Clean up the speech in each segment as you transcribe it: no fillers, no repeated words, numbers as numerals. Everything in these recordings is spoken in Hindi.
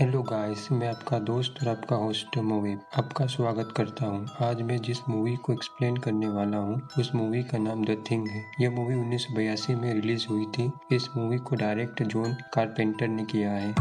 हेलो गाइस, मैं आपका दोस्त और आपका होस्ट मोहिब आपका स्वागत करता हूं। आज मैं जिस मूवी को एक्सप्लेन करने वाला हूं, उस मूवी का नाम द थिंग है। यह मूवी 1982 में रिलीज हुई थी। इस मूवी को डायरेक्ट जॉन कारपेंटर ने किया है।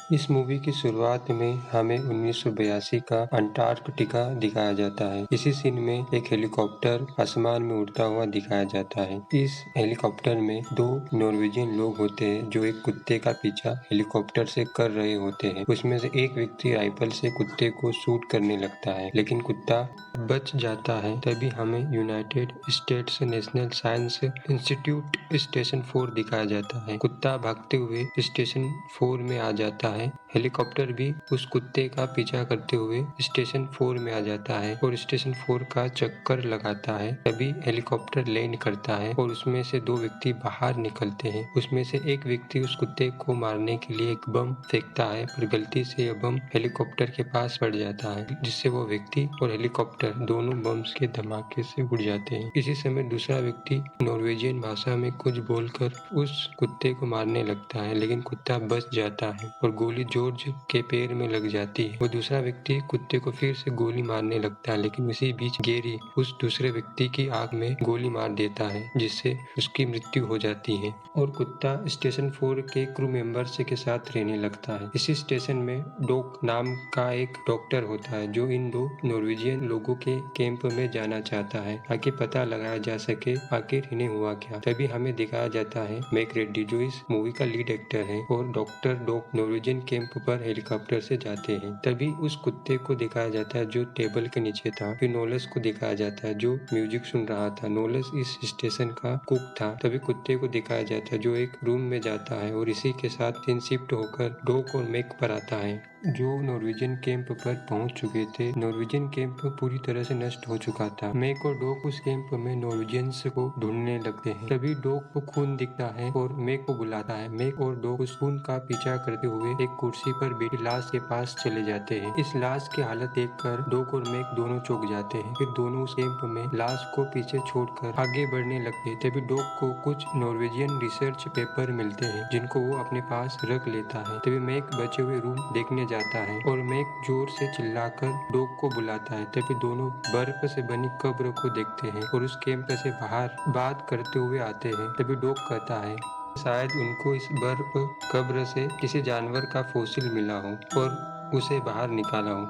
इस मूवी की शुरुआत में हमें 1982 का अंटार्कटिका दिखाया जाता है। इसी सीन में एक हेलीकॉप्टर आसमान में उड़ता हुआ दिखाया जाता है। इस हेलीकॉप्टर में दो नॉर्वेजियन लोग होते हैं जो एक कुत्ते का पीछा हेलीकॉप्टर से कर रहे होते हैं। उसमें से एक व्यक्ति राइफल से कुत्ते को शूट करने लगता है, लेकिन कुत्ता बच जाता है। तभी हमें United states national science institute station 4 दिखाया जाता है। कुत्ता भागते हुए स्टेशन 4 में आ जाता है। हेलीकॉप्टर भी उस कुत्ते का पीछा करते हुए स्टेशन 4 में आ जाता है और स्टेशन 4 का चक्कर लगाता है। तभी हेलीकॉप्टर लैंड करता है और उसमें से दो व्यक्ति बाहर निकलते हैं। उसमें से एक व्यक्ति उस कुत्ते को मारने के लिए एक बम फेंकता है, पर गलती से यह बम हेलीकॉप्टर के पास पड़ जाता है, जिससे वो व्यक्ति और हेलीकॉप्टर दोनों बम्स के धमाके से उड़ जाते हैं। इसी समय दूसरा व्यक्ति नॉर्वेजियन भाषा में कुछ बोलकर उस कुत्ते को मारने लगता है, लेकिन कुत्ता बच जाता है और गोली जॉर्ज के पैर में लग जाती है। वो दूसरा व्यक्ति कुत्ते को फिर से गोली मारने लगता है, लेकिन उसी बीच गैरी उस दूसरे व्यक्ति की आंख में गोली मार देता है, जिससे उसकी मृत्यु हो जाती है और कुत्ता स्टेशन 4 के क्रू मेंबर्स के साथ रहने लगता है। इसी स्टेशन में डॉक नाम का एक डॉक्टर होता है जो इन दो नॉर्वेजियन लोगों के कैंप में जाना चाहता है ताकि पता लगाया जा सके आखिर इन्हें हुआ क्या। तभी हमें दिखाया जाता है मैक रेड्डी, जो इस मूवी का लीड एक्टर है, और डॉक्टर डॉक नॉर्वेजियन कैंप पर हेलीकॉप्टर से जाते हैं। तभी उस कुत्ते को दिखाया जाता है जो टेबल के नीचे था। फिर नोलस को दिखाया जाता है जो म्यूजिक सुन रहा था। नोलस इस स्टेशन का कुक था। तभी कुत्ते को दिखाया जाता है जो एक रूम में जाता है और इसी के साथ सीन शिफ्ट होकर डॉक और मैक पर आता है, जो नॉर्वेजियन कैंप पर पहुंच चुके थे। नॉर्वेजियन कैंप पूरी तरह से नष्ट हो चुका था। मैक और डॉक उस कैंप में नॉर्वेजियंस को ढूंढने लगते हैं। तभी डॉक को खून दिखता है और मैक को बुलाता है। मैक और डॉक उस खून का पीछा करते हुए एक कुर्सी पर बैठी लाश के पास चले जाते हैं। इस लाश की हालत देखकर डॉक और मैक दोनों चौंक जाते हैं। फिर दोनों उस कैंप में लाश को पीछे छोड़कर आगे बढ़ने लगते हैं। तभी डॉक को कुछ नॉर्वेजियन रिसर्च पेपर मिलते हैं जिनको वो अपने पास रख लेता है। तभी मैक बचे हुए रूम देखने जाता है और मैक जोर से चिल्लाकर डॉग को बुलाता है। तभी दोनों बर्फ से बनी कब्र को देखते हैं और उस कैंप से बाहर बात करते हुए आते हैं। तभी डॉग कहता है शायद उनको इस बर्फ कब्र से किसी जानवर का फॉसिल मिला हो और उसे बाहर निकाला हो।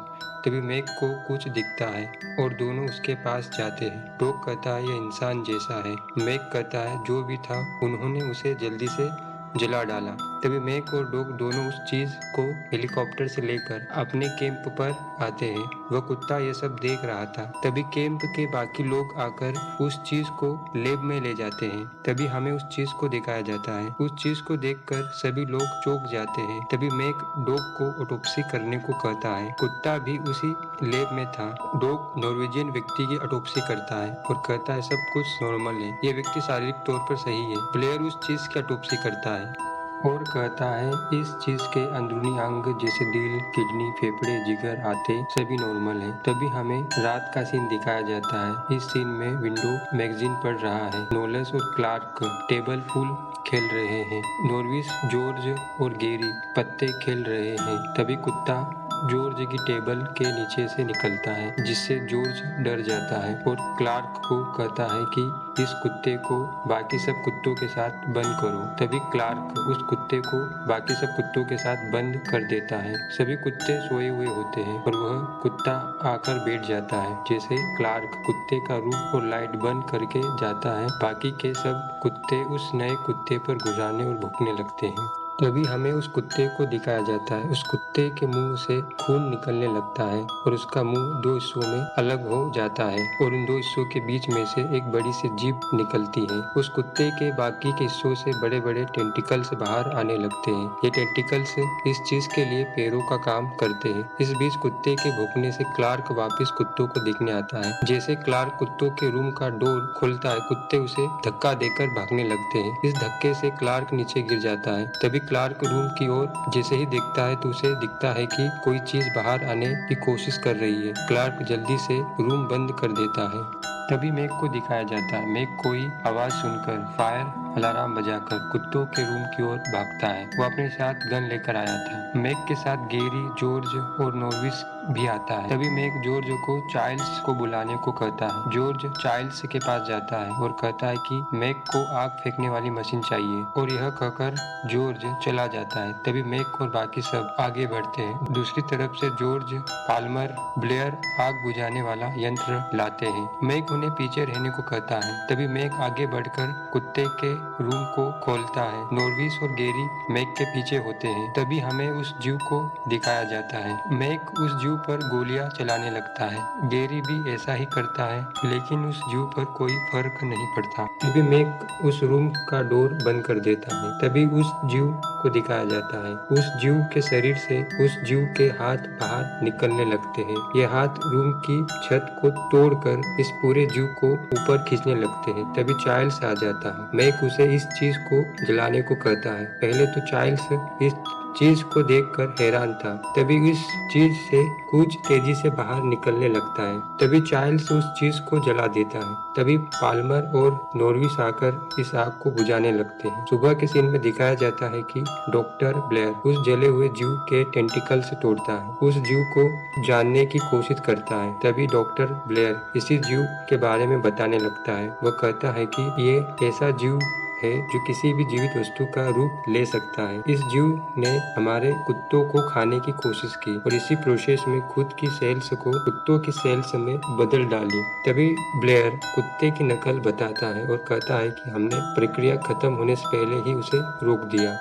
तभी मैक को कुछ दिखता है और दोनों उसके पास जाते हैं। डॉग कहता है यह इंसान जैसा है। मैक कहता है जो भी था उन्होंने उसे जल्दी से जला डाला। तभी मैक और डॉग दोनों उस चीज को हेलीकॉप्टर से लेकर अपने कैंप पर आते हैं। वह कुत्ता यह सब देख रहा था। तभी कैंप के बाकी लोग आकर उस चीज को लैब में ले जाते हैं। तभी हमें उस चीज को दिखाया जाता है। उस चीज को देखकर सभी लोग चौंक जाते हैं। तभी मैक डॉग को ऑटोप्सी करने को कहता है। कुत्ता भी उसी लैब में था। डॉग नॉर्वेजियन व्यक्ति की ऑटोप्सी करता है और कहता है सब कुछ नॉर्मल है, यह व्यक्ति शारीरिक तौर पर सही है। प्लेयर उस चीज की ऑटोप्सी करता है और कहता है इस चीज के अंदरूनी अंग जैसे दिल, किडनी, फेफड़े, जिगर, आते सभी नॉर्मल है। तभी हमें रात का सीन दिखाया जाता है। इस सीन में विंडो मैगजीन पढ़ रहा है। नोलस और क्लार्क टेबल फुल खेल रहे हैं। नॉर्विस, जॉर्ज और गैरी पत्ते खेल रहे हैं। तभी कुत्ता जॉर्ज की टेबल के नीचे से निकलता है, जिससे जॉर्ज डर जाता है और क्लार्क को कहता है कि इस कुत्ते को बाकी सब कुत्तों के साथ बंद करो। तभी क्लार्क उस कुत्ते को बाकी सब कुत्तों के साथ बंद कर देता है। सभी कुत्ते सोए हुए होते हैं और वह कुत्ता आकर बैठ जाता है। जैसे क्लार्क कुत्ते का रूप और लाइट बंद करके जाता है, बाकी के सब कुत्ते उस नए कुत्ते पर गुर्राने और भौंकने लगते हैं। तभी हमें उस कुत्ते को दिखाया जाता है। उस कुत्ते के मुंह से खून निकलने लगता है और उसका मुंह दो हिस्सों में अलग हो जाता है और उन दो हिस्सों के बीच में से एक बड़ी सी जीभ निकलती है। उस कुत्ते के बाकी के हिस्सों से बड़े बड़े टेंटिकल्स बाहर आने लगते हैं। ये टेंटिकल्स इस चीज के लिए पैरों का काम करते हैं। इस बीच कुत्ते के भौंकने से क्लार्क वापिस कुत्तों को देखने आता है। जैसे क्लार्क कुत्तों के रूम का डोर खोलता है, कुत्ते उसे धक्का देकर भागने लगते हैं। इस धक्के से क्लार्क नीचे गिर जाता है। तभी क्लार्क रूम की ओर जैसे ही देखता है तो उसे दिखता है कि कोई चीज बाहर आने की कोशिश कर रही है। क्लार्क जल्दी से रूम बंद कर देता है। तभी मैक को दिखाया जाता है। मैक कोई आवाज सुनकर फायर अलार्म बजाकर कुत्तों के रूम की ओर भागता है। वो अपने साथ गन लेकर आया था। मैक के साथ गेरी, जॉर्ज और नॉर्विस भी आता है। तभी मैक जॉर्ज को चाइल्ड्स को बुलाने को कहता है। जॉर्ज चाइल्ड्स के पास जाता है और कहता है कि मैक को आग फेंकने वाली मशीन चाहिए और यह कहकर जॉर्ज चला जाता है। तभी मैक और बाकी सब आगे बढ़ते हैं। दूसरी तरफ से जॉर्ज, पाल्मर, ब्लेयर आग बुझाने वाला यंत्र लाते हैं। मैक उन्हें पीछे रहने को कहता है। तभी मैक आगे बढ़कर कुत्ते के रूम को खोलता है। नॉर्विस और गेरी मैक के पीछे होते हैं। तभी हमें उस जीव को दिखाया जाता है। मैक उस जीव पर गोलियां चलाने लगता है। गेरी भी ऐसा ही करता है, लेकिन उस जीव पर कोई फर्क नहीं पड़ता। तभी मैक उस रूम का डोर बंद कर देता है। तभी उस जीव को दिखाया जाता है। उस जीव के शरीर से उस जीव के हाथ बाहर निकलने लगते हैं। ये हाथ रूम की छत को तोड़कर इस पूरे जीव को ऊपर खींचने लगते हैं। तभी चाइल्ड्स आ जाता है। मैक उसे इस चीज को जलाने को कहता है। पहले तो चाइल्ड्स इस चीज को देखकर हैरान था। तभी इस चीज से कुछ तेजी से बाहर निकलने लगता है। तभी चाइल्ड्स उस चीज को जला देता है। तभी पाल्मर और नॉर्विस आकर इस आग को बुझाने लगते हैं। सुबह के सीन में दिखाया जाता है कि डॉक्टर ब्लेयर उस जले हुए जीव के टेंटिकल से तोड़ता है। उस जीव को जानने की कोशिश करता है। तभी डॉक्टर ब्लेयर इसी जीव के बारे में बताने लगता है। वह कहता है कि ये ऐसा जीव है जो किसी भी जीवित वस्तु का रूप ले सकता है। इस जीव ने हमारे कुत्तों को खाने की कोशिश की और इसी प्रोसेस में खुद की सेल्स को कुत्तों की सेल्स में बदल डाली। तभी ब्लेयर कुत्ते की नकल बताता है और कहता है कि हमने प्रक्रिया खत्म होने से पहले ही उसे रोक दिया।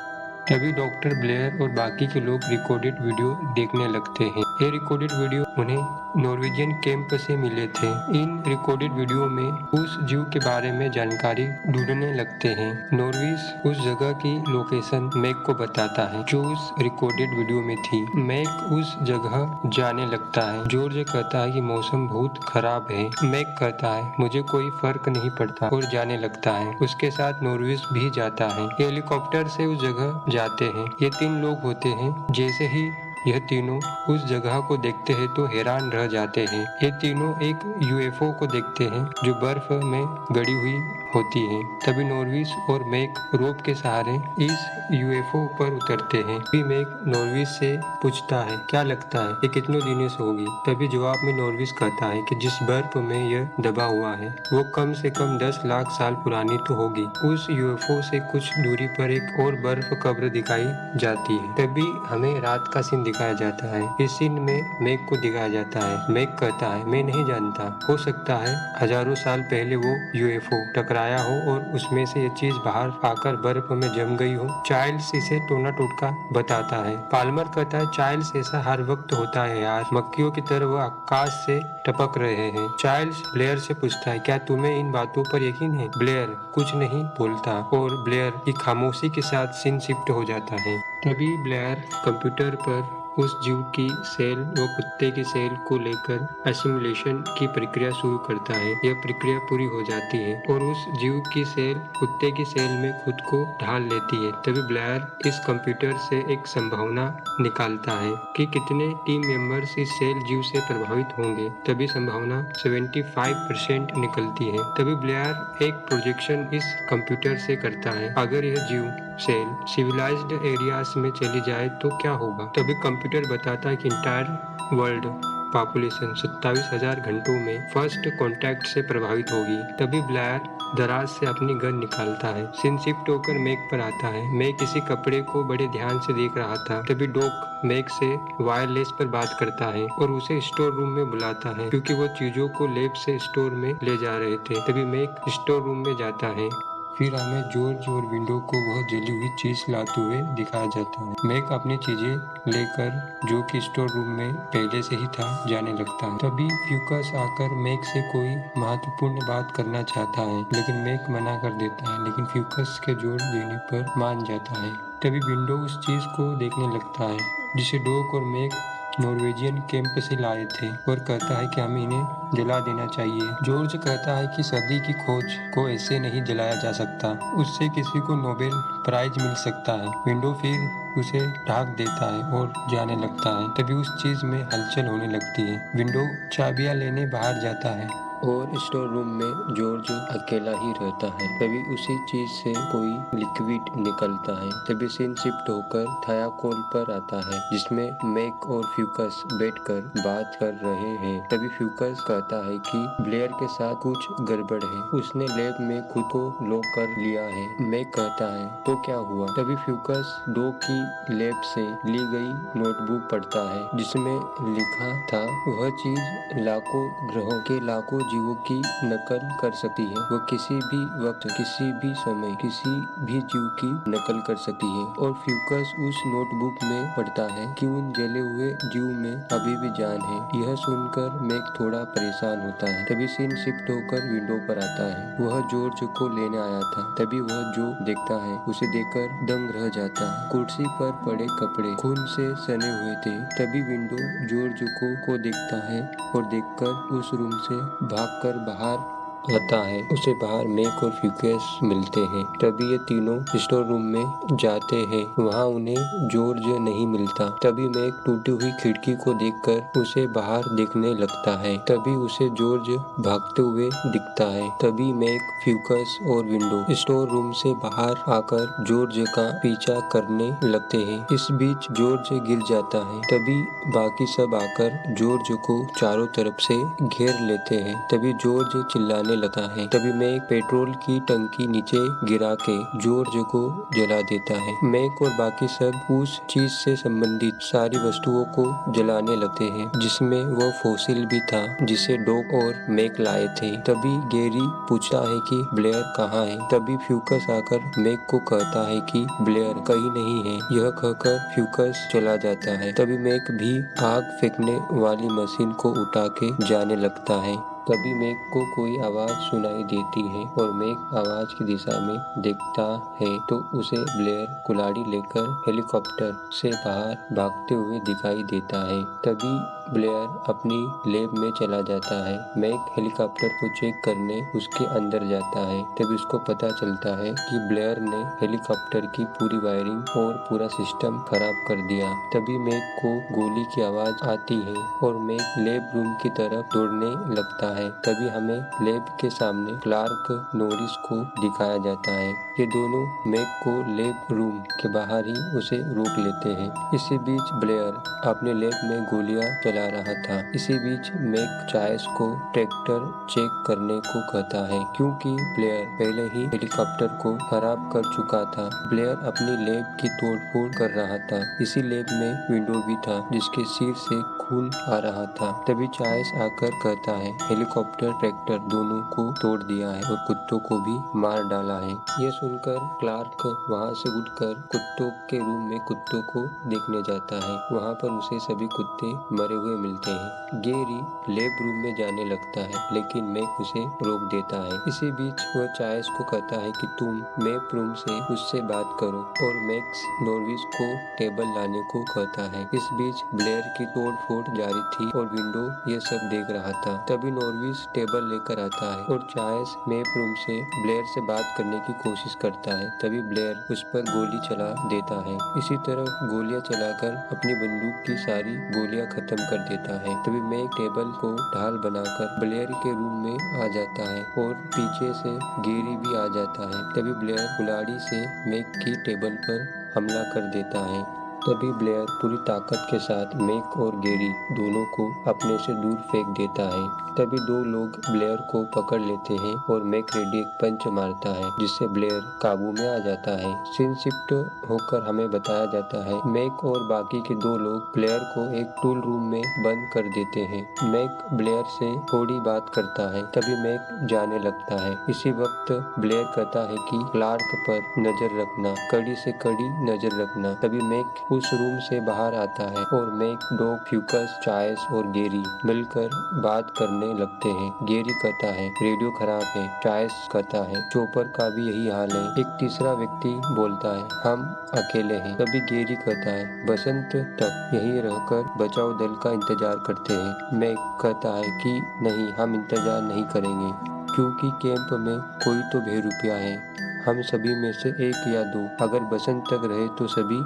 तभी डॉक्टर ब्लेयर और बाकी के लोग रिकॉर्डेड वीडियो देखने लगते हैं। ये रिकॉर्डेड वीडियो उन्हें नॉर्वेजियन कैंप से मिले थे। इन रिकॉर्डेड वीडियो में उस जीव के बारे में जानकारी ढूंढने लगते हैं। नॉर्विस उस जगह की लोकेशन मैक को बताता है जो उस रिकॉर्डेड वीडियो में थी। मैक उस जगह जाने लगता है। जॉर्ज कहता है कि मौसम बहुत खराब है। मैक कहता है मुझे कोई फर्क नहीं पड़ता और जाने लगता है। उसके साथ नॉर्विस भी जाता है। हेलीकॉप्टर से उस जगह जाते हैं। ये 3 लोग होते हैं। जैसे ही यह तीनों उस जगह को देखते हैं तो हैरान रह जाते हैं। ये तीनों एक यूएफओ को देखते हैं जो बर्फ में गड़ी हुई होती है। तभी नॉर्विस और मैक रोप के सहारे इस यूएफओ पर उतरते हैं। तभी मैक नॉर्विस से पूछता है क्या लगता है ये कितनों दिनों से होगी। तभी जवाब में नॉर्विस कहता है कि जिस बर्फ में यह दबा हुआ है वो कम से कम 10 लाख साल पुरानी तो होगी। उस यूएफओ से कुछ दूरी पर एक और बर्फ कब्र दिखाई जाती है। तभी हमें रात का सीन दिखाया जाता है। इस सीन में मैक को दिखाया जाता है। मैक कहता है मैं नहीं जानता, हो सकता है हजारों साल पहले वो यूएफओ टकराया हो और उसमें से ये चीज बाहर आकर बर्फ में जम गई हो। चाइल्ड्स इसे टोना टोटका बताता है। पाल्मर कहता है चाइल्ड्स ऐसा हर वक्त होता है यार, मक्खियों की तरह वो आकाश से टपक रहे हैं। चाइल्ड्स ब्लेयर से पूछता है क्या तुम्हें इन बातों पर यकीन है। ब्लेयर कुछ नहीं बोलता और ब्लेयर की खामोशी के साथ सीन शिफ्ट हो जाता है। तभी ब्लेयर कंप्यूटर पर उस जीव की सेल व कुत्ते की सेल को लेकर एसिमुलेशन की प्रक्रिया शुरू करता है। यह प्रक्रिया पूरी हो जाती है और उस जीव की सेल कुत्ते की सेल में खुद को ढाल लेती है। तभी ब्लेयर इस कंप्यूटर से एक संभावना निकालता है कि कितने टीम मेंबर्स इस सेल जीव से प्रभावित होंगे। तभी संभावना 75% निकलती है। तभी ब्लेयर एक प्रोजेक्शन इस कंप्यूटर से करता है। अगर यह जीव सेल सिविलाइज्ड एरियाज में चली जाए तो क्या होगा। तभी कंप्यूटर बताता है कि इंटायर वर्ल्ड पॉपुलेशन 27,000 घंटों में फर्स्ट कांटेक्ट से प्रभावित होगी। तभी ब्लेयर दराज से अपनी गन निकालता है। सीन शिफ्ट होकर मैक पर आता है। मैक किसी कपड़े को बड़े ध्यान से देख रहा था। तभी डॉक मैक से वायरलेस पर बात करता है और उसे स्टोर रूम में बुलाता है क्योंकि वो चीजों को लैब से स्टोर में ले जा रहे थे। तभी मैक स्टोर रूम में जाता है। फिर हमें जॉर्ज और विंडो को वह जली हुई चीज लाते हुए दिखाया जाता है। मैक अपनी चीजें लेकर जो कि स्टोर रूम में पहले से ही था जाने लगता है। तभी फ्यूकस आकर मैक से कोई महत्वपूर्ण बात करना चाहता है लेकिन मैक मना कर देता है, लेकिन फ्यूकस के जोर देने पर मान जाता है। तभी विंडो उस चीज को देखने लगता है जिसे डॉक और मैक नॉर्वेजियन कैंप से लाए थे और कहता है कि हमें इन्हें जला देना चाहिए। जॉर्ज कहता है कि सदी की खोज को ऐसे नहीं जलाया जा सकता, उससे किसी को नोबेल प्राइज मिल सकता है। विंडो फिर उसे ढाक देता है और जाने लगता है। तभी उस चीज में हलचल होने लगती है। विंडो चाबियां लेने बाहर जाता है और स्टोर रूम में जॉर्ज अकेला ही रहता है। तभी उसी चीज से कोई लिक्विड निकलता है। तभी सीन शिफ्ट होकर थाया कॉल पर आता है, जिसमें मैक और फ्यूकस बैठकर बात कर रहे हैं। तभी फ्यूकस कहता है कि ब्लेयर के साथ कुछ गड़बड़ है, उसने लैब में खुद को लॉक कर लिया है। मैक कहता है तो क्या हुआ? तभी फ्यूकस डॉ की लैब से ली गई नोटबुक पढ़ता है, जिसमें लिखा था वह चीज लाखों ग्रहों के लाखों जीवों की नकल कर सकती है। वह किसी भी वक्त, किसी भी समय, किसी भी जीव की नकल कर सकती है। और फ्यूकस उस नोटबुक में पढ़ता है कि उन जले हुए जीव में अभी भी जान है। यह सुनकर मैक थोड़ा परेशान होता है। तभी सीन शिफ्ट होकर विंडो पर आता है। वह जॉर्ज को लेने आया था। तभी वह जो देखता है उसे देखकर दंग रह जाता है। कुर्सी पर पड़े कपड़े खून से सने हुए थे। तभी विंडो जॉर्ज को देखता है और देखकर उस रूम से भागकर बाहर आता है। उसे बाहर मैक और फ्यूकस मिलते हैं। तभी ये तीनों स्टोर रूम में जाते हैं। वहाँ उन्हें जॉर्ज नहीं मिलता। तभी मैक टूटी हुई खिड़की को देखकर उसे बाहर देखने लगता है। तभी उसे जॉर्ज भागते हुए दिखता है। तभी मैक, फ्यूकस और विंडो स्टोर रूम से बाहर आकर जॉर्ज का पीछा करने लगते हैं। इस बीच जॉर्ज गिर जाता है। तभी बाकी सब आकर जॉर्ज को चारों तरफ से घेर लेते हैं। तभी जॉर्ज चिल्लाने लगता है। तभी मैक पेट्रोल की टंकी नीचे गिरा के जॉर्ज को जला देता है। मैक और बाकी सब उस चीज से संबंधित सारी वस्तुओं को जलाने लगते हैं, जिसमें वह फॉसिल भी था जिसे डॉग और मैक लाए थे। तभी गैरी पूछता है कि ब्लेयर कहाँ है? तभी फ्यूकस आकर मैक को कहता है कि ब्लेयर कहीं नहीं है। यह कहकर फ्यूकस चला जाता है। तभी मैक भी आग फेंकने वाली मशीन को उठा के जाने लगता है। तभी मैक को कोई आवाज सुनाई देती है और मैक आवाज की दिशा में देखता है तो उसे ब्लेयर कुल्हाड़ी लेकर हेलीकॉप्टर से बाहर भागते हुए दिखाई देता है। तभी ब्लेयर अपनी लैब में चला जाता है। मैक हेलीकॉप्टर को चेक करने उसके अंदर जाता है। तभी उसको पता चलता है कि ब्लेयर ने हेलीकॉप्टर की पूरी वायरिंग और पूरा सिस्टम खराब कर दिया। तभी मैक को गोली की आवाज आती है और मैक लैब रूम की तरफ दौड़ने लगता है। तभी हमें लैब के सामने क्लार्क नॉरिस को दिखाया जाता है। ये दोनों मैक को लैब रूम के बाहर ही उसे रोक लेते हैं। इसी बीच ब्लेयर अपने लैब में गोलियां चला रहा था। इसी बीच मैक चायस को ट्रैक्टर चेक करने को कहता है, क्योंकि ब्लेयर पहले ही हेलीकॉप्टर को खराब कर चुका था। ब्लेयर अपनी लैब की तोड़फोड़ कर रहा था। इसी लैब में विंडो भी था, जिसके सिर से खून आ रहा था। तभी चायस आकर कहता है हेलीकॉप्टर ट्रैक्टर दोनों को तोड़ दिया है और कुत्तों को भी मार डाला है। यह सुनकर क्लार्क वहां से उठकर कुत्तों के रूम में कुत्तों को देखने जाता है। वहां पर उसे सभी कुत्ते मरे हुए मिलते हैं। गैरी लैब रूम में जाने लगता है, लेकिन मैक उसे रोक देता है। इसी बीच वह चायस को कहता है कि तुम मैप रूम से उससे बात करो और मैक्स नॉर्विस को टेबल लाने को कहता है। इस बीच ब्लेयर की तोड़फोड़ जारी थी और विंडो ये सब देख रहा था। तभी नॉर्विस टेबल लेकर आता है और चायस मैप रूम से ब्लेयर से बात करने की कोशिश करता है। तभी ब्लेयर उस पर गोली चला देता है। इसी तरह गोलियां चलाकर अपनी बंदूक की सारी गोलियां खत्म कर देता है। तभी मैक टेबल को ढाल बनाकर ब्लेयर के रूम में आ जाता है और पीछे से गैरी भी आ जाता है। तभी ब्लेयर कुल्हाड़ी से मैक की टेबल पर हमला कर देता है। तभी ब्लेयर पूरी ताकत के साथ मैक और गैरी दोनों को अपने से दूर फेंक देता है। तभी दो लोग ब्लेयर को पकड़ लेते हैं और मैक रेडी एक पंच मारता है, जिससे ब्लेयर काबू में आ जाता है। सीन शिफ्ट होकर हमें बताया जाता है मैक और बाकी के दो लोग ब्लेयर को एक टूल रूम में बंद कर देते हैं। मैक ब्लेयर से थोड़ी बात करता है। तभी मैक जाने लगता है। इसी वक्त ब्लेयर कहता है कि क्लार्क पर नजर रखना, कड़ी से कड़ी नजर रखना। तभी मैक उस रूम से बाहर आता है और मैक, डॉग, फ्यूकस, चायस और गैरी मिलकर बात करने लगते हैं। गैरी कहता है रेडियो खराब है। चायस कहता है चॉपर का भी यही हाल है। एक तीसरा व्यक्ति बोलता है हम अकेले हैं। तभी गैरी कहता है बसंत तक यहीं रहकर बचाव दल का इंतजार करते हैं। मैक कहता है कि नहीं, हम इंतजार नहीं करेंगे, क्योंकि कैंप में कोई तो बहरूपिया है। हम सभी में से एक या दो, अगर बसंत तक रहे तो सभी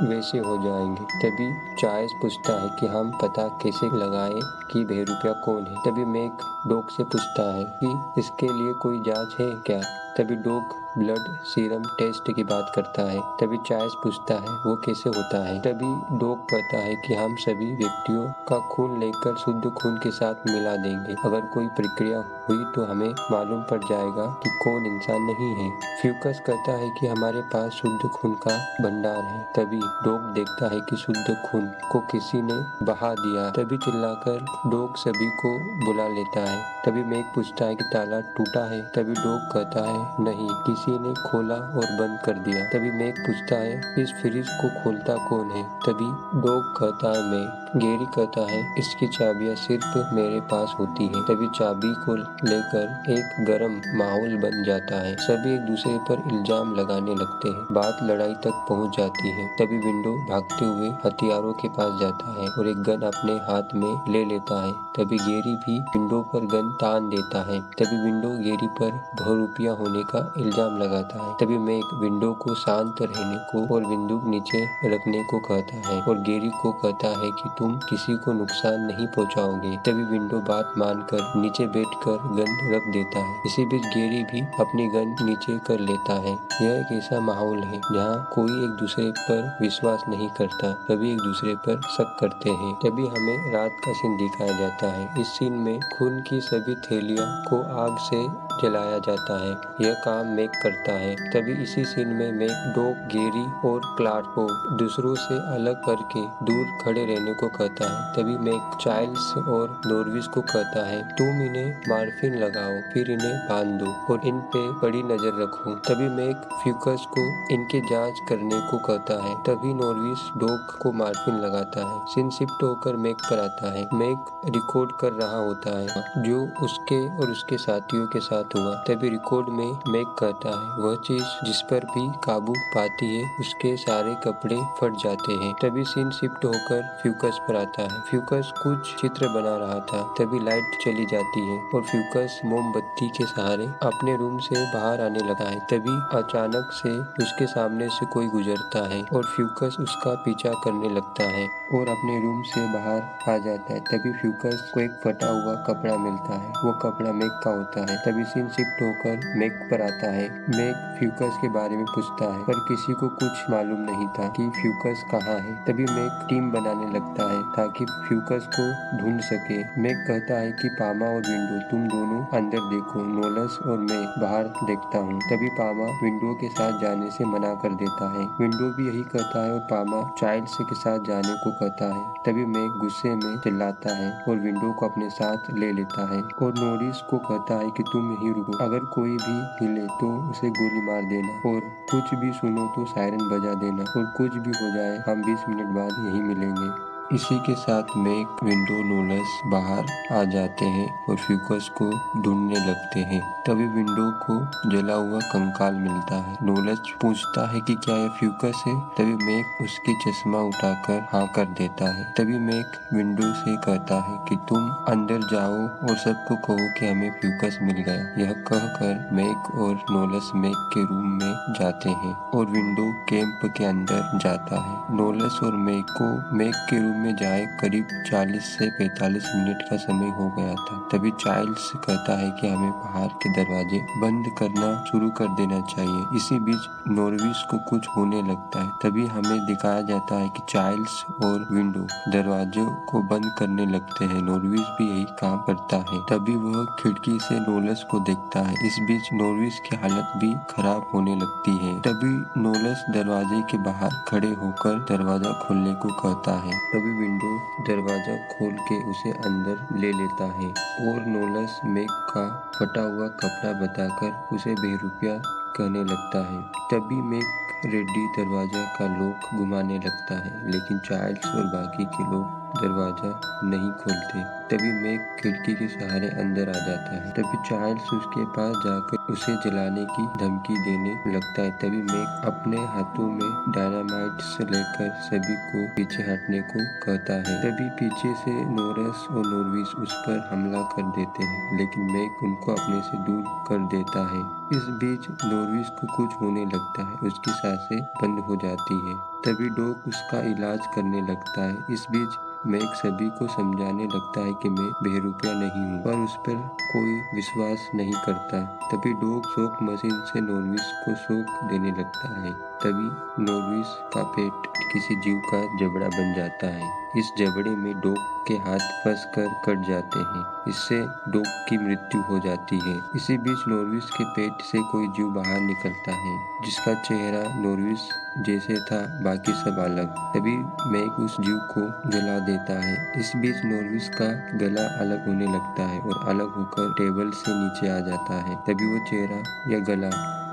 वैसे हो जाएंगे। तभी चार्ल्स पूछता है कि हम पता कैसे लगाए कि बहरूपिया कौन है। तभी मैक डॉग से पूछता है कि इसके लिए कोई जांच है क्या। तभी डॉग ब्लड सीरम टेस्ट की बात करता है। तभी चार्ल्स पूछता है वो कैसे होता है। तभी डॉग कहता है कि हम सभी व्यक्तियों का खून लेकर शुद्ध खून के साथ मिला देंगे। अगर कोई प्रक्रिया हुई तो हमें मालूम पड़ जाएगा कि कौन इंसान नहीं है। फ्यूकस कहता है कि हमारे पास शुद्ध खून का भंडार है। तभी डॉग देखता है कि शुद्ध खून को किसी ने बहा दिया। तभी चिल्लाकर डॉग सभी को बुला लेता है। तभी मैक पूछता है कि ताला टूटा है। तभी डॉग कहता है नहीं, किसी ने खोला और बंद कर दिया। तभी मैक पूछता है इस फ्रिज को खोलता कौन है। तभी डॉग कहता है मैं। गैरी कहता है इसकी चाबियां सिर्फ मेरे पास होती है। तभी चाबी को लेकर एक गर्म माहौल बन जाता है। सभी एक दूसरे पर इल्जाम लगाने लगते हैं। बात लड़ाई तक पहुंच जाती है। तभी विंडो भागते हुए हथियारों के पास जाता है और एक गन अपने हाथ में ले लेता है। तभी गैरी भी विंडो पर गन तान देता है। तभी विंडो गैरी पर बहरूपिया होने का इल्जाम लगाता है। तभी मैक विंडो को शांत रहने को और बंदूक नीचे रखने को कहता है और गैरी को कहता है कि तुम किसी को नुकसान नहीं पहुंचाओगे। तभी विंडो बात मानकर नीचे बैठकर गन रख देता है। इसी बीच गैरी भी अपनी गन नीचे कर लेता है। यह एक ऐसा माहौल है जहाँ कोई एक दूसरे पर विश्वास नहीं करता, सभी एक दूसरे पर शक करते हैं। तभी हमें रात का सीन दिखाया जाता है। इस सीन में खून की सभी थैलियों को आग से जलाया जाता है। यह काम मैक करता है। तभी इसी सीन में मैक डॉग, गैरी और क्लार्क को दूसरों से अलग करके दूर खड़े रहने को कहता है। तभी मैक चार्ल्स और नॉर्विस को कहता है तुम इन्हें मार्फिन लगाओ, फिर इन्हें बांध दो और इन पे कड़ी नजर रखो। तभी मैक फ्यूकस को इनकी जांच करने को कहता है। तभी नॉर्विस डॉग को मार्फिन लगाता है। सीन शिफ्ट होकर मैक पर आता है। मैक रिकॉर्ड कर रहा होता है जो उसके और उसके साथियों के साथ हुआ। तभी रिकॉर्ड में मैक कहता है वह चीज जिस पर भी काबू पाती है उसके सारे कपड़े फट जाते हैं। तभी सीन शिफ्ट होकर फ्यूकस पर आता है। फ्यूकस कुछ चित्र बना रहा था। तभी लाइट चली जाती है और फ्यूकस मोमबत्ती के सहारे अपने रूम से बाहर आने लगा है। तभी अचानक से उसके सामने से कोई गुजरता है और फ्यूकस उसका पीछा करने लगता है और अपने रूम से बाहर आ जाता है। तभी फ्यूकस को एक फटा हुआ कपड़ा मिलता है। वो कपड़ा मैक का होता है। तभी सीन शिफ्ट होकर मैक पर आता है। मैक फ्यूकस के बारे में पूछता है पर किसी को कुछ मालूम नहीं था कि फ्यूकस कहाँ है। तभी मैक टीम बनाने लगता है ताकि फ्यूकस को ढूंढ सके। मैक कहता है कि पामा और विंडो तुम दोनों अंदर देखो, नोलस और मैं बाहर देखता हूँ। तभी पामा विंडो के साथ जाने से मना कर देता है। विंडो भी यही कहता है और पामा चाइल्ड्स के साथ जाने को कहता है। तभी मैक गुस्से में चिल्लाता है और विंडो को अपने साथ ले लेता है और नॉरिस को कहता है कि तुम यहीं रुको, अगर कोई भी हिले तो उसे गोली मार देना और कुछ भी सुनो तो सायरन बजा देना और कुछ भी हो जाए हम 20 मिनट बाद यहीं मिलेंगे। इसी के साथ मैक, विंडो, नोलस बाहर आ जाते हैं और फ्यूकस को ढूंढने लगते हैं। तभी विंडो को जला हुआ कंकाल मिलता है। नोलस पूछता है कि क्या यह फ्यूकस है। तभी मैक उसकी चश्मा उठाकर हाँ कर देता है। तभी मैक विंडो से कहता है कि तुम अंदर जाओ और सबको कहो कि हमें फ्यूकस मिल गया। यह कहकर मैक और नोलस मैक के रूम में जाते हैं और विंडो कैंप के अंदर जाता है। नोलस और मैक को मैक के रूम में जाए करीब 40 से 45 मिनट का समय हो गया था। तभी चार्ल्स कहता है कि हमें बाहर के दरवाजे बंद करना शुरू कर देना चाहिए। इसी बीच नॉर्विस को कुछ होने लगता है। तभी हमें दिखाया जाता है कि चार्ल्स और विंडो दरवाजों को बंद करने लगते हैं। नॉर्विस भी यही काम करता है। तभी वह खिड़की से नोलस को देखता है। इस बीच नॉर्विस की हालत भी खराब होने लगती है। तभी नोलस दरवाजे के बाहर खड़े होकर दरवाजा खोलने को कहता है। तभी विंडो दरवाजा खोल के उसे अंदर ले लेता है और नोलस मैक का फटा हुआ कपड़ा बताकर उसे बहरूपिया कहने लगता है। तभी मैक रेडी दरवाजा का लॉक घुमाने लगता है लेकिन चार्ल्स और बाकी के लोग दरवाजा नहीं खोलते। तभी मैक खिड़की के सहारे अंदर आ जाता है। तभी चार्ल्स उसके पास जाकर उसे जलाने की धमकी देने लगता है। तभी मैक अपने हाथों में डायनामाइट से लेकर सभी को पीछे हटने को कहता है। तभी पीछे से नोरस और नॉर्विस उस पर हमला कर देते हैं लेकिन मैक उनको अपने से दूर कर देता है। इस बीच नॉर्विस को कुछ होने लगता है। उसकी सारी तरह से बंद हो जाती है। तभी डॉग उसका इलाज करने लगता है। इस बीच मैक सभी को समझाने लगता है कि मैं बेरुपया नहीं हूँ, पर उस पर कोई विश्वास नहीं करता। तभी डॉग शॉक मशीन से नॉर्विस को शॉक देने लगता है। तभी नॉर्विस का पेट किसी जीव का जबड़ा बन जाता है। इस जबड़े में डॉग के हाथ फंस कर कट जाते हैं। इससे डॉग की मृत्यु हो जाती है। इसी बीच नॉर्विस के पेट से कोई जीव बाहर निकलता है, जिसका चेहरा नॉर्विस जैसे था, बाकी सब अलग। तभी मैक उस जीव को जला देता है। इस बीच नॉर्विस का गला अलग होने लगता है और अलग होकर टेबल से नीचे आ जाता है। तभी वो चेहरा या गला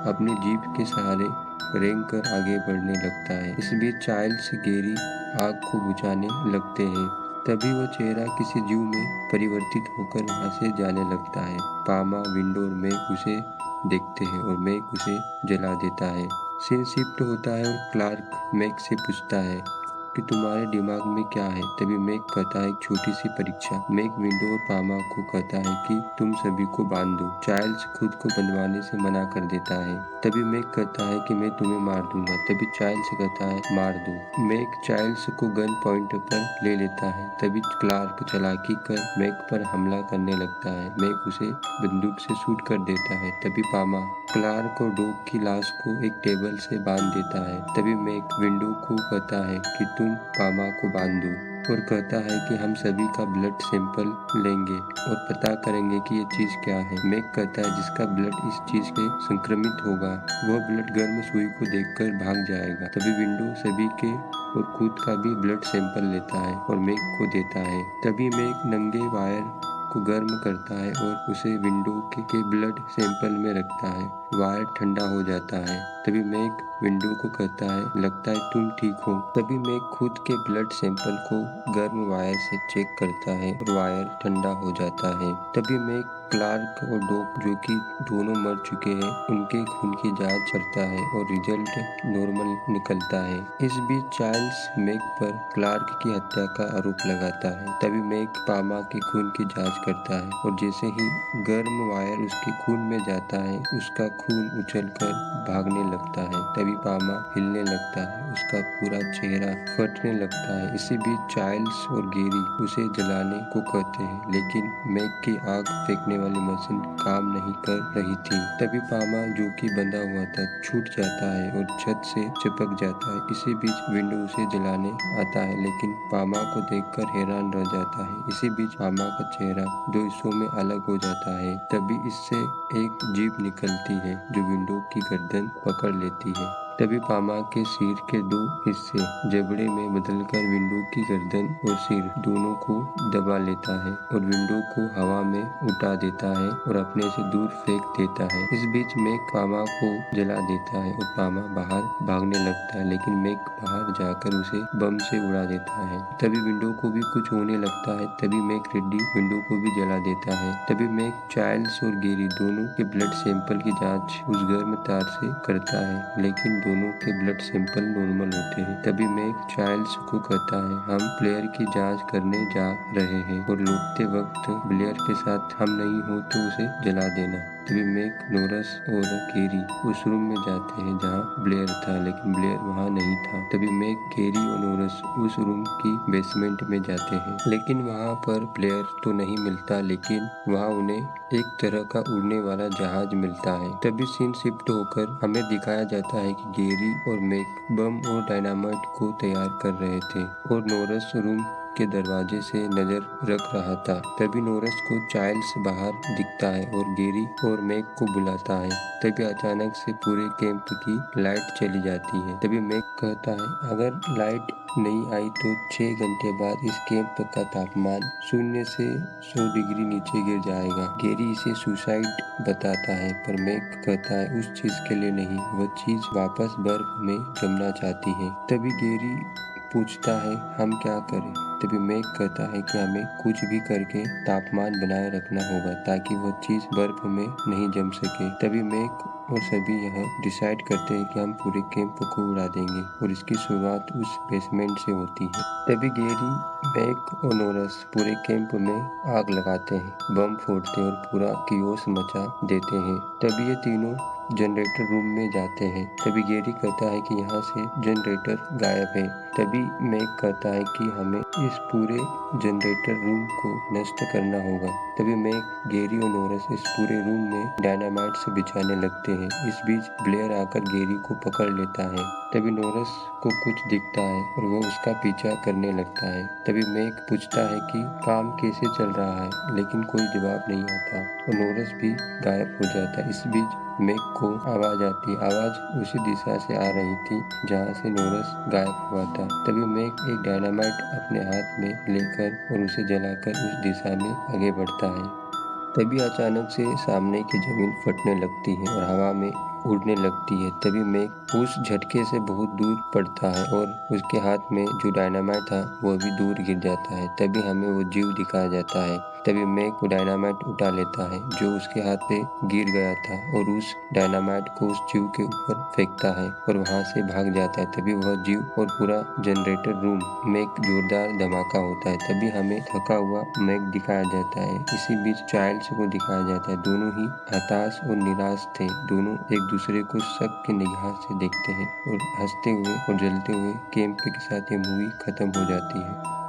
अपनी जीभ के सहारे रेंग कर आगे बढ़ने लगता है। इस बीच चाइल्ड्स गेरी आग को बुझाने लगते हैं। तभी वो चेहरा किसी जीव में परिवर्तित होकर वहां से जाने लगता है। पामा, विंडो और मैक उसे देखते हैं और मैक उसे जला देता है। सीन शिफ्ट होता है और क्लार्क मैक से पूछता है कि तुम्हारे दिमाग में क्या है। तभी मैक कहता है एक छोटी सी परीक्षा। मैक विंडो और पामा को कहता है कि तुम सभी को बांध दो। चाइल्ड्स खुद को बंधवाने से मना कर देता है। तभी मैक कहता है कि मैं तुम्हें मार दूंगा। तभी चाइल्ड्स कहता है मार दो। मैक चाइल्ड्स को गन पॉइंट पर ले लेता है। तभी क्लार्क चालाकी कर मैक पर हमला करने लगता है। मैक उसे बंदूक से शूट कर देता है। तभी पामा क्लार्क और डॉग की लाश को एक टेबल से बांध देता है। तभी मैक विंडो को कहता है कि तुम पामा को बांध दो और कहता है कि हम सभी का ब्लड सैंपल लेंगे और पता करेंगे कि ये चीज क्या है। मैक कहता है जिसका ब्लड इस चीज से संक्रमित होगा वह ब्लड गर्म सुई को देखकर भाग जाएगा। तभी विंडो सभी के और खुद का भी ब्लड सैंपल लेता है और मैक को देता है। तभी मैक नंगे वायर को गर्म करता है और उसे विंडो के ब्लड सैंपल में रखता है। वायर ठंडा हो जाता है। तभी मैक विंडो को कहता है लगता है तुम ठीक हो। तभी मैक खुद के ब्लड सैंपल को गर्म वायर से चेक करता है और वायर ठंडा हो जाता है। तभी मैक क्लार्क और डॉग जो कि दोनों मर चुके हैं उनके खून की जांच करता है और रिजल्ट नॉर्मल निकलता है। इस बीच चाइल्ड्स मैक पर क्लार्क की हत्या का आरोप लगाता है। तभी मैक पामा के खून की जांच करता है और जैसे ही गर्म वायर उसके खून में जाता है उसका खून उछलकर भागने लगता है। तभी पामा हिलने लगता है, उसका पूरा चेहरा फटने लगता है। इसी बीच चाइल्ड्स और गेरी उसे जलाने को कहते हैं, लेकिन मैक की आग फेंकने वाली मशीन काम नहीं कर रही थी। तभी पामा जो कि बंधा हुआ था छूट जाता है और छत से चिपक जाता है। इसी बीच विंडो उसे जलाने आता है, लेकिन पामा को देखकर हैरान रह जाता है। इसी बीच पामा का चेहरा दो हिस्सों में अलग हो जाता है। तभी इससे एक जीभ निकलती है जो विंडो की गर्दन पकड़ लेती है। तभी पामा के सिर के दो हिस्से जबड़े में बदलकर विंडो की गर्दन और सिर दोनों को दबा लेता है और विंडो को हवा में उठा देता है और अपने से दूर फेंक देता है। इस बीच मैक पामा को जला देता है और पामा बाहर भागने लगता है, लेकिन मैक बाहर जाकर उसे बम से उड़ा देता है। तभी विंडो को भी कुछ होने लगता है। तभी मैक रेड्डी विंडो को भी जला देता है। तभी मैक चाइल्ड्स और गेरी दोनों के ब्लड सैंपल की जांच उस गर्म तार से करता है, लेकिन दोनों के ब्लड सैंपल नॉर्मल होते हैं। तभी मैक चाइल्ड्स को कहता है हम ब्लेयर की जांच करने जा रहे हैं और लौटते वक्त ब्लेयर के साथ हम नहीं हो तो उसे जला देना। तभी मैक, नॉरस और गेरी उस रूम में जाते हैं जहाँ ब्लेयर था, लेकिन ब्लेयर वहाँ नहीं था। तभी मैक, गेरी और नॉरस उस रूम की बेसमेंट में जाते हैं, लेकिन वहाँ पर ब्लेयर तो नहीं मिलता, लेकिन वहाँ उन्हें एक तरह का उड़ने वाला जहाज मिलता है। तभी सीन शिफ्ट होकर हमें दिखाया जाता है कि गेरी और मैक बम और डायनामाइट को तैयार कर रहे थे और नॉरस रूम के दरवाजे से नजर रख रहा था। तभी नॉरस को चाइल्ड्स बाहर दिखता है और गेरी और मैक को बुलाता है। तभी अचानक से पूरे कैंप की लाइट चली जाती है। तभी मैक कहता है अगर लाइट नहीं आई तो 6 घंटे बाद इस कैंप का तापमान 0 से 100 डिग्री नीचे गिर जाएगा। गेरी इसे सुसाइड बताता है, पर मैक कहता है उस चीज के लिए नहीं, वह चीज वापस बर्फ में जमना चाहती है। तभी गेरी पूछता है हम क्या करें। तभी मैक कहता है कि हमें कुछ भी करके तापमान बनाए रखना होगा ताकि वह चीज बर्फ में नहीं जम सके। तभी मैक और सभी यह डिसाइड करते हैं कि हम पूरे कैंप को उड़ा देंगे और इसकी शुरुआत उस बेसमेंट से होती है। तभी गेरी, मैक और नॉरस पूरे कैंप में आग लगाते हैं, बम फोड़ते हैं और पूरा कियोस मचा देते हैं। तभी ये तीनों जनरेटर रूम में जाते हैं। तभी गैरी कहता है कि यहाँ से जनरेटर गायब है। तभी मैक कहता है कि हमें इस पूरे जनरेटर रूम को नष्ट करना होगा। तभी मैक, गैरी और नोरस इस पूरे रूम में डायनामाइट से बिछाने लगते हैं। इस बीच ब्लेयर आकर गैरी को पकड़ लेता है। तभी नोरस को कुछ दिखता है और वो उसका पीछा करने लगता है। तभी मैक पूछता है कि काम कैसे चल रहा है, लेकिन कोई जवाब नहीं आता और नोरस भी गायब हो जाता है। इस बीच मैक को आवाज आती है। आवाज उसी दिशा से आ रही थी जहाँ से नोरस गायब हुआ था। तभी मैक एक डायनामाइट अपने हाथ में लेकर और उसे जलाकर उस दिशा में आगे बढ़ता है। तभी अचानक से सामने की जमीन फटने लगती है और हवा में उड़ने लगती है। तभी मैक उस झटके से बहुत दूर पड़ता है और उसके हाथ में जो डायनामाइट था वो भी दूर गिर जाता है। तभी हमें वो जीव दिखाया जाता है। तभी मैक वो डायनामाइट उठा लेता है जो उसके हाथ पे गिर गया था और उस डायनामाइट को उस जीव के ऊपर फेंकता है और वहाँ से भाग जाता है। तभी वह जीव और पूरा जनरेटर रूम में एक जोरदार धमाका होता है। तभी हमें थका हुआ मैक दिखाया जाता है। इसी बीच चाइल्ड्स को दिखाया जाता है। दोनों ही हताश और निराश थे। दोनों एक दूसरे को शक की निगाह से देखते हैं और हंसते हुए और जलते हुए कैंप के साथ ये मूवी खत्म हो जाती है।